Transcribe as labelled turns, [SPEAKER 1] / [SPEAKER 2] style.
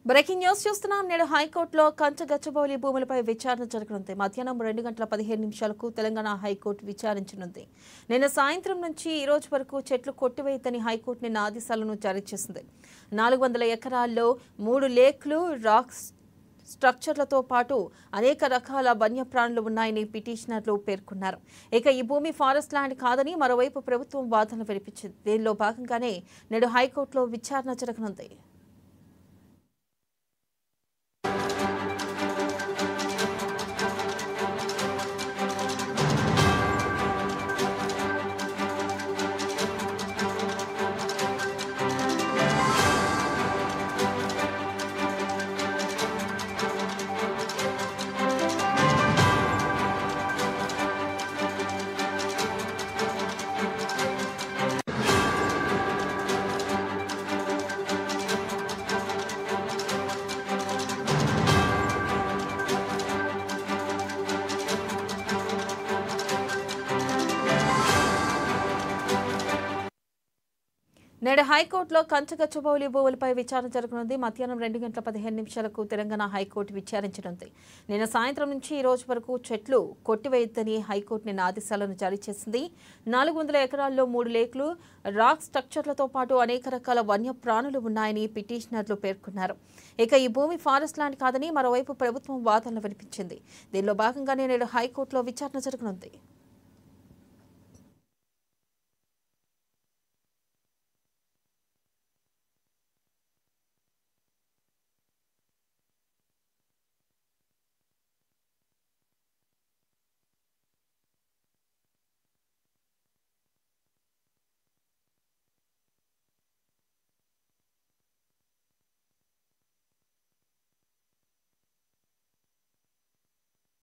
[SPEAKER 1] Breaking news చూస్తున్నాం. నేడు హైకోర్టులో కంచగచ్చబౌలి భూములపై విచారణ జరగనుంది. మధ్యాహ్నం 2:15 తెలంగాణ హైకోర్టు విచారించనుంది. నిన్న సాయంత్రం నుంచి ఈ రోజు వరకు చెట్లు కొట్టివేయద్దని హైకోర్టు నిన్న ఆదేశాలను జారీ చేసింది. 400 ఎకరాల్లో 3 లేక్లు, రాక్ స్ట్రక్చర్లతో పాటు అనేక రకాల వన్యప్రాణులు ఉన్నాయని పిటిషనర్లు పేర్కొన్నారు. ఇక ఈ భూమి ఫారెస్ట్ ల్యాండ్ కాదని మరోవైపు ప్రభుత్వం వాదనలు వినిపించింది. దీనిలో భాగంగానే నేడు హైకోర్టులో విచారణ జరగనుంది. నేడు హైకోర్టులో కంచగచ్చబౌలి భూములపై విచారణ జరగనుంది. మధ్యాహ్నం 2:15 తెలంగాణ హైకోర్టు విచారించనుంది. నిన్న సాయంత్రం నుంచి ఈ రోజు వరకు చెట్లు కొట్టివేయొద్దని హైకోర్టు నిన్న ఆదేశాలను జారీ చేసింది. 400 ఎకరాల్లో 3 లేక్లు, రాక్ స్ట్రక్చర్లతో పాటు అనేక రకాల వన్యప్రాణులు ఉన్నాయని పిటిషనర్లు పేర్కొన్నారు. ఇక ఈ భూమి ఫారెస్ట్ ల్యాండ్ కాదని మరోవైపు ప్రభుత్వం వాదనలు వినిపించింది. దీనిలో భాగంగానే నేడు హైకోర్టులో విచారణ జరగనుంది.